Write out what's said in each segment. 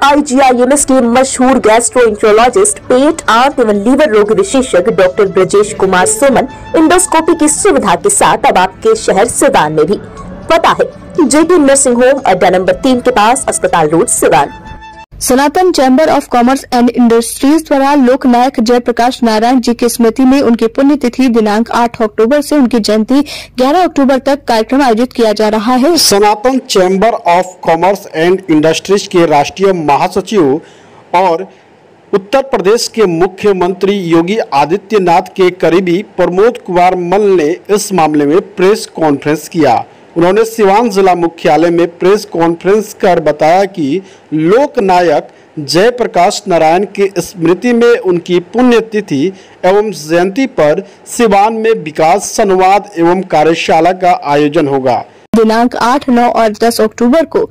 IGIMS के मशहूर gastroenterologist, पेट, आंत एवं लीवर रोग विशेषज्ञ डॉक्टर ब्रजेश कुमार सुमन इंडोस्कोपी की सुविधा के साथ अब आपके शहर सिवान में भी। पता है JP नर्सिंग होम, अड्डा नंबर 3 के पास, अस्पताल road, Siwan. Sanatan chamber of commerce and industries द्वारा लोकनायक जयप्रकाश नारायण जी की स्मृति में उनकी पुण्यतिथि दिनांक 8 अक्टूबर से उनकी जयंती 11 अक्टूबर तक कार्यक्रम आयोजित किया जा रहा है। Sanatan chamber of commerce and industries के राष्ट्रीय महासचिव और उत्तर प्रदेश के मुख्यमंत्री योगी आदित्यनाथ के करीबी प्रमोद कुमार मल्ल ने इस मामले में प्रेस कॉन्फ्रेंस किया। उन्होंने सिवान जिला मुख्यालय में प्रेस कॉन्फ्रेंस कर बताया कि लोकनायक जयप्रकाश नारायण की स्मृति में उनकी पुण्यतिथि एवं जयंती पर सिवान में विकास संवाद एवं कार्यशाला का आयोजन होगा। दिनांक 8, 9 और 10 अक्टूबर को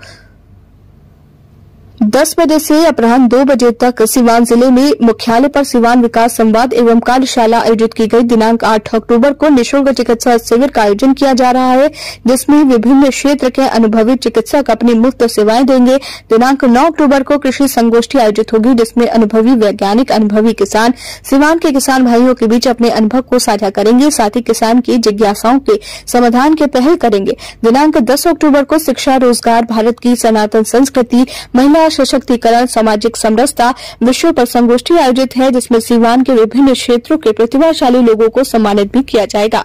10 बजे से अपराह्न 2 बजे तक सिवान जिले में मुख्यालय पर सिवान विकास संवाद एवं कार्यशाला आयोजित की गई। दिनांक 8 अक्टूबर को निःशुल्क चिकित्सा शिविर का आयोजन किया जा रहा है, जिसमें विभिन्न क्षेत्र के अनुभवी चिकित्सक अपनी मुफ्त सेवाएं देंगे। दिनांक 9 अक्टूबर को कृषि संगोष्ठी आयोजित होगी, जिसमें अनुभवी वैज्ञानिक, अनुभवी किसान सिवान के किसान भाइयों के बीच अपने अनुभव को साझा करेंगे, साथ ही किसान की जिज्ञासाओं के समाधान के पहल करेंगे। दिनांक 10 अक्टूबर को शिक्षा, रोजगार, भारत की सनातन संस्कृति, महिला सशक्तिकरण, सामाजिक समरसता विषयों पर संगोष्ठी आयोजित है, जिसमें सिवान के विभिन्न क्षेत्रों के प्रतिभाशाली लोगों को सम्मानित भी किया जाएगा।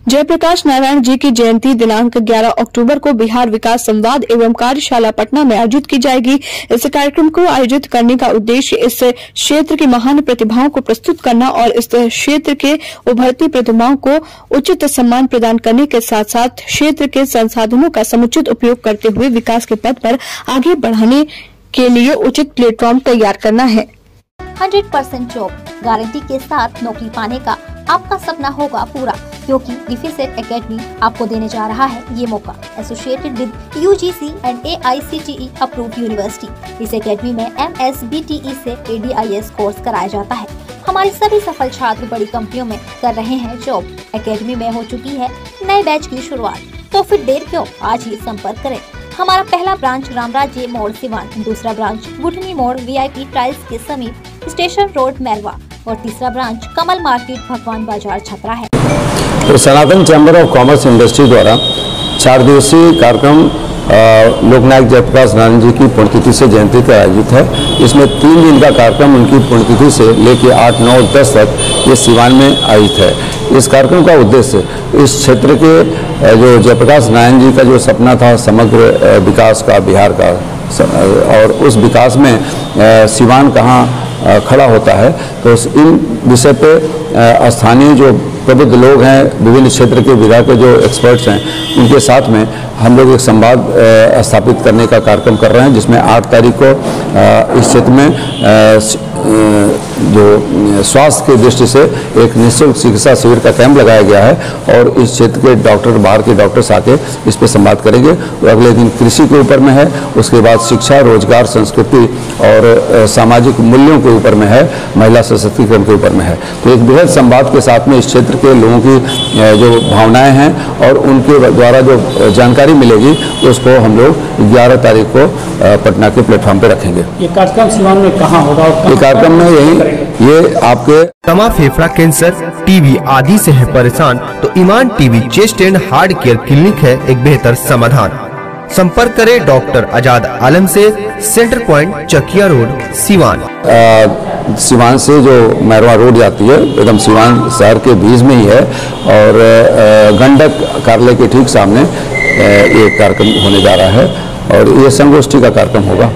जयप्रकाश नारायण जी की जयंती दिनांक 11 अक्टूबर को बिहार विकास संवाद एवं कार्यशाला पटना में आयोजित की जाएगी। इस कार्यक्रम को आयोजित करने का उद्देश्य इस क्षेत्र की महान प्रतिभाओं को प्रस्तुत करना और इस क्षेत्र के उभरती प्रतिभाओं को उचित सम्मान प्रदान करने के साथ साथ क्षेत्र के संसाधनों का समुचित उपयोग करते हुए विकास के पथ पर आगे बढ़ाने के लिए उचित प्लेटफॉर्म तैयार करना है। 100% जॉब गारंटी के साथ नौकरी पाने का आपका सपना होगा पूरा, क्योंकि डिफेसेट एकेडमी आपको देने जा रहा है ये मौका। Associated with UGC and AICTE approved university. इस एकेडमी में MSBTE से ADIS कोर्स कराया जाता है। हमारे सभी सफल छात्र बड़ी कंपनियों में कर रहे हैं जॉब। एकेडमी में हो चुकी है नए बैच की शुरुआत, तो फिर देर क्यों, आज ही संपर्क करें। हमारा पहला ब्रांच रामराज्य मोड़ सिवान, दूसरा ब्रांच गुठनी मोड़ VIP टाइल्स के समीप स्टेशन रोड मैरवा और तीसरा ब्रांच कमल मार्केट भगवान बाजार छपरा है। तो सनातन चैम्बर ऑफ कॉमर्स इंडस्ट्री द्वारा 4 दिवसीय कार्यक्रम लोकनायक जयप्रकाश नारायण जी की पुण्यतिथि से जयंती का आयोजित है। इसमें 3 दिन का कार्यक्रम उनकी पुण्यतिथि से लेकर 8, 9 और 10 तक ये सिवान में आयोजित है। इस कार्यक्रम का उद्देश्य इस क्षेत्र के जो जयप्रकाश नारायण जी का जो सपना था समग्र विकास का बिहार का, और उस विकास में सिवान कहाँ खड़ा होता है, तो इन विषय पे स्थानीय जो प्रबुद्ध लोग हैं, विभिन्न क्षेत्र के विधा के जो एक्सपर्ट्स हैं, उनके साथ में हम लोग एक संवाद स्थापित करने का कार्यक्रम कर रहे हैं, जिसमें 8 तारीख को इस क्षेत्र में जो स्वास्थ्य की दृष्टि से एक निःशुल्क चिकित्सा शिविर का कैंप लगाया गया है और इस क्षेत्र के डॉक्टर, बाहर के डॉक्टर्स आके इस पर संवाद करेंगे। तो अगले दिन कृषि के ऊपर में है, उसके बाद शिक्षा, रोजगार, संस्कृति और सामाजिक मूल्यों के ऊपर में है, महिला सशक्तिकरण के ऊपर में है। तो एक बृहद संवाद के साथ में इस क्षेत्र के लोगों की जो भावनाएं हैं और उनके द्वारा जो जानकारी मिलेगी, उसको हम लोग 11 तारीख को पटना के प्लेटफॉर्म पे रखेंगे। ये कार्यक्रम सिवान में कहाँ होगा? ये कार्यक्रम में ये आपके दमा, फेफड़ा कैंसर, टीबी आदि से है परेशान तो Iman TB chest and heart care clinic है एक बेहतर समाधान। संपर्क करें डॉक्टर आजाद आलम से, centre point Chakia road Siwan. Siwan से जो मैरवा रोड जाती है एकदम सिवान शहर के बीच में ही है और गंडक कार्यालय के ठीक सामने ये कार्यक्रम होने जा रहा है और ये संगोष्ठी का कार्यक्रम होगा।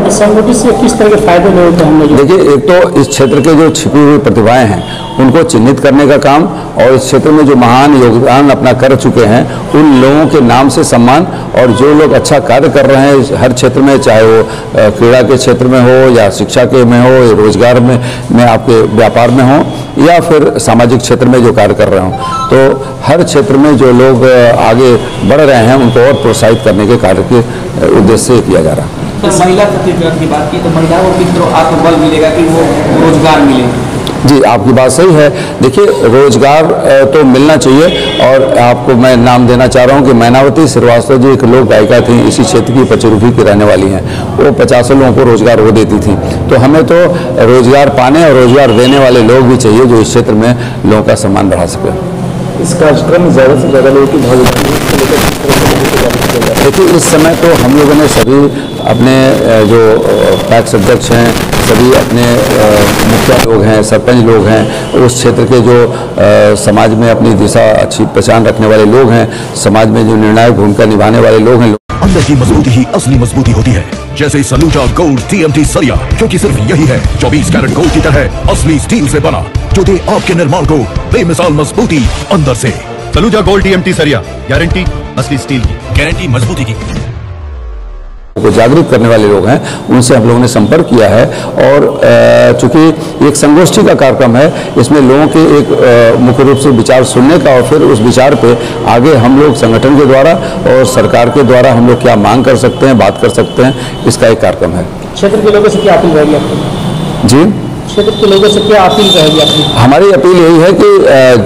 इस संगोष्ठी से किस तरह के फायदे लोगों को हम लोग? देखिए, एक तो इस क्षेत्र के जो छिपी हुई प्रतिभाएं हैं उनको चिन्हित करने का काम और इस क्षेत्र में जो महान योगदान अपना कर चुके हैं उन लोगों के नाम से सम्मान, और जो लोग अच्छा कार्य कर रहे हैं हर क्षेत्र में, चाहे वो क्रीड़ा के क्षेत्र में हो या शिक्षा के में हो या रोजगार में आपके व्यापार में हो या फिर सामाजिक क्षेत्र में जो कार्य कर रहे हो, तो हर क्षेत्र में जो लोग आगे बढ़ रहे हैं उनको और प्रोत्साहित करने के कार्य के उद्देश्य से किया जा रहा है। तो महिला प्रतिनिधित्व की बात की तो महिलाओं की तरफ आत्मबल मिलेगा कि वो रोजगार मिले। जी, आपकी बात सही है। देखिए, रोजगार तो मिलना चाहिए और आपको मैं नाम देना चाह रहा हूँ कि मैनावती श्रीवास्तव जी एक लोक गायिका थी, इसी क्षेत्र की पचरुखी की रहने वाली हैं। वो 50 लोगों को रोजगार वो देती थी। तो हमें तो रोजगार पाने और रोजगार देने वाले लोग भी चाहिए जो इस क्षेत्र में लोगों का सम्मान बढ़ा सके। इस कार्यक्रम में ज़्यादा से ज़्यादा लोगों की भागीदारी। देखिए, इस समय तो हम लोगों ने सभी अपने जो पैक्स अध्यक्ष हैं, सभी अपने मुखिया लोग हैं, सरपंच लोग हैं, उस क्षेत्र के जो समाज में अपनी दिशा अच्छी पहचान रखने वाले लोग हैं, समाज में जो निर्णायक भूमिका निभाने वाले लोग हैं। अंदर की मजबूती ही असली मजबूती होती है, जैसे सलूजा गोल्ड TMT सरिया, क्योंकि सिर्फ यही है 24 कैरेट गोल्ड की तरह असली स्टील से बना, जो दे आपके निर्माण को बेमिसाल मजबूती अंदर से। सलूजा गोल्ड TMT सरिया, गारंटी असली स्टील की, गारंटी मजबूती की। को जागरूक करने वाले लोग हैं, उनसे हम लोगों ने संपर्क किया है और चूंकि एक संगोष्ठी का कार्यक्रम है, इसमें लोगों के एक मुख्य रूप से विचार सुनने का और फिर उस विचार पे आगे हम लोग संगठन के द्वारा और सरकार के द्वारा हम लोग क्या मांग कर सकते हैं, बात कर सकते हैं, इसका एक कार्यक्रम है। क्षेत्र के लोगों से क्या अपील रहेगी आपकी? जी, क्षेत्र के लोगों से क्या अपील रहेगी आपकी? हमारी अपील यही है कि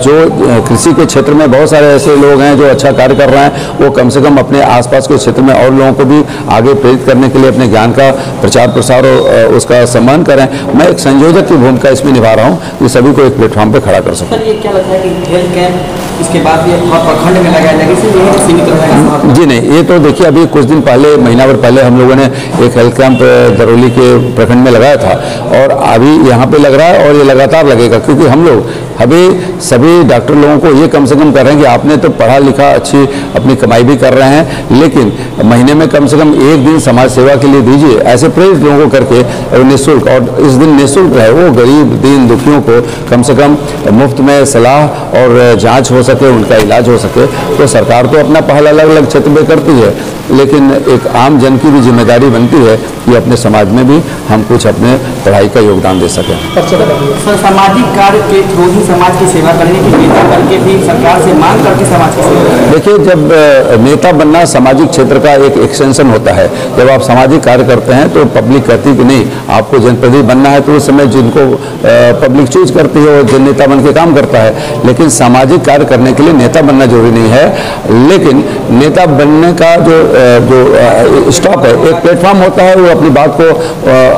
जो कृषि के क्षेत्र में बहुत सारे ऐसे लोग हैं जो अच्छा कार्य कर रहे हैं, वो कम से कम अपने आसपास के क्षेत्र में और लोगों को भी आगे प्रेरित करने के लिए अपने ज्ञान का प्रचार प्रसार और उसका सम्मान करें। मैं एक संयोजक की भूमिका इसमें निभा रहा हूँ कि सभी को एक प्लेटफॉर्म पर खड़ा कर सकूँ। सर, ये क्या लगता है कि हेल्थ कैंप इसके बाद ये प्रखंड में लगाया जाएगा, इसलिए सीमित रहेगा? जी नहीं, ये तो देखिए अभी कुछ दिन पहले, महीना भर पहले हम लोगों ने एक हेल्थ कैंप दरौली के प्रखंड में लगाया था और अभी यहाँ पे लग रहा है और ये लगातार लगेगा, क्योंकि हम लोग अभी सभी डॉक्टर लोगों को ये कम से कम कर रहे हैं कि आपने तो पढ़ा लिखा, अच्छी अपनी कमाई भी कर रहे हैं, लेकिन महीने में कम से कम एक दिन समाज सेवा के लिए दीजिए। ऐसे प्रेरित लोगों को करके निःशुल्क, और इस दिन निःशुल्क रहे, वो गरीब दीन दुखियों को कम से कम मुफ्त में सलाह और जांच हो सके, उनका इलाज हो सके। तो सरकार तो अपना पहल अलग अलग क्षेत्र में करती है, लेकिन एक आम जन की भी जिम्मेदारी बनती है कि अपने समाज में भी हम कुछ अपने पढ़ाई का योगदान दे सकें। सर, सामाजिक कार्य के थ्रू ही समाज की सेवा करने की नेता करके भी सरकार से मांग करके समाज की सेवा करें। देखिए, जब नेता बनना सामाजिक क्षेत्र का एक एक्सटेंशन होता है। जब आप सामाजिक कार्य करते हैं तो पब्लिक कहती है कि नहीं, आपको जनप्रतिनिधि बनना है, तो उस समय जिनको पब्लिक चूज करती है वो जन नेता बन के काम करता है। लेकिन सामाजिक कार्य करने के लिए नेता बनना जरूरी नहीं है, लेकिन नेता बनने का जो स्टॉप है, एक प्लेटफॉर्म होता है, वो अपनी बात को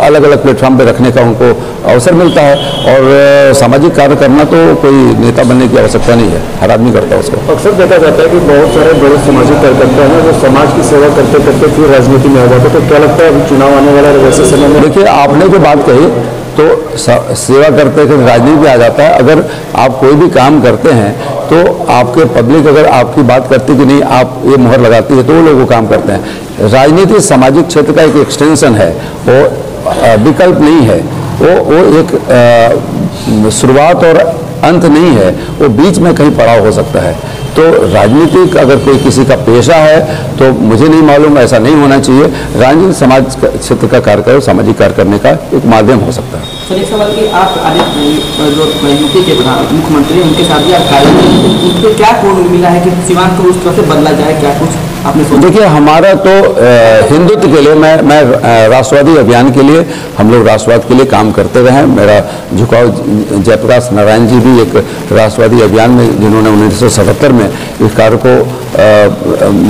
अलग अलग प्लेटफॉर्म पे रखने का उनको अवसर मिलता है। और सामाजिक कार्य करना तो कोई नेता बनने की आवश्यकता नहीं है, हर आदमी करता है उसको। अक्सर देखा जाता है कि बहुत सारे बड़े सामाजिक कार्यकर्ता हैं जो समाज की सेवा करते करते फिर राजनीति में आ जाते हैं, तो क्या लगता है चुनाव आने वाला है वैसे समय में? देखिए, आपने जो बात कही तो सेवा करते करते राजनीति आ जाता है। अगर आप कोई भी काम करते हैं तो आपके पब्लिक अगर आपकी बात करती कि नहीं, आप ये मोहर लगाती है, तो वो लोग वो काम करते हैं। राजनीति सामाजिक क्षेत्र का एक एक्सटेंशन है, वो विकल्प नहीं है, वो एक शुरुआत और अंत नहीं है, वो बीच में कहीं पड़ाव हो सकता है। तो राजनीतिक अगर कोई किसी का पेशा है तो मुझे नहीं मालूम, ऐसा नहीं होना चाहिए। राजनीति समाज क्षेत्र का कार्य, सामाजिक कार्य करने का एक माध्यम हो सकता है। सर, एक सवाल कि आप जो यूपी के मुख्यमंत्री उनके साथ भी आप कार्य उनको क्या कोण मिला है कि सीमांत को उस तरह से बदला जाए, क्या कुछ आपने सोचा? देखिए, हमारा तो हिंदुत्व के लिए, मैं राष्ट्रवादी अभियान के लिए, हम लोग राष्ट्रवाद के लिए काम करते रहे हैं। मेरा झुकाव जयप्रकाश नारायण जी भी एक राष्ट्रवादी अभियान में, जिन्होंने 1977 में इस कार्य को,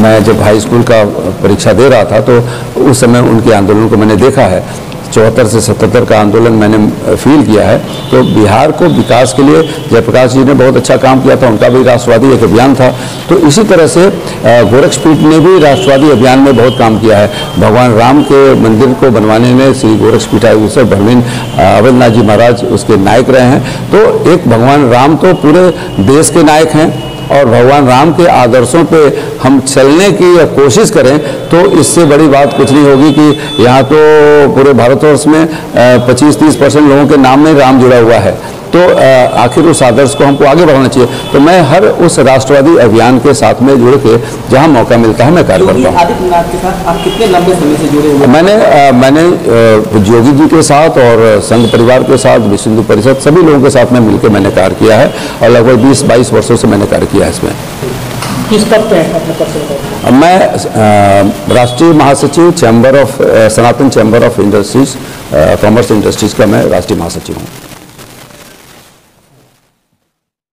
मैं जब हाई स्कूल का परीक्षा दे रहा था तो उस समय उनके आंदोलन को मैंने देखा है। 74 से 77 का आंदोलन मैंने फील किया है। तो बिहार को विकास के लिए जयप्रकाश जी ने बहुत अच्छा काम किया था, उनका भी राष्ट्रवादी एक अभियान था। तो इसी तरह से गोरक्षपीठ ने भी राष्ट्रवादी अभियान में बहुत काम किया है। भगवान राम के मंदिर को बनवाने में श्री गोरक्षपीठाधीश्वर भरवीन अवधनाथ जी महाराज उसके नायक रहे हैं। तो एक भगवान राम तो पूरे देश के नायक हैं, और भगवान राम के आदर्शों पे हम चलने की कोशिश करें तो इससे बड़ी बात कुछ नहीं होगी कि यहाँ तो पूरे भारतवर्ष में 25-30% लोगों के नाम में राम जुड़ा हुआ है। तो आखिर उस आदर्श को हमको आगे बढ़ाना चाहिए। तो मैं हर उस राष्ट्रवादी अभियान के साथ में जुड़ के जहाँ मौका मिलता है मैं कार्य करता हूँ। आदित्यनाथ के साथ आप कितने लंबे समय से जुड़े हुए? मैंने योगी जी के साथ और संघ परिवार के साथ, विश्व हिंदू परिषद, सभी लोगों के साथ में मिलकर मैंने कार्य किया है और लगभग 20-22 वर्षों से मैंने कार्य किया है इसमें। किस पद पे हैं अपने पद से? मैं राष्ट्रीय महासचिव chamber of Sanatan chamber of industries, commerce industries का मैं राष्ट्रीय महासचिव हूँ।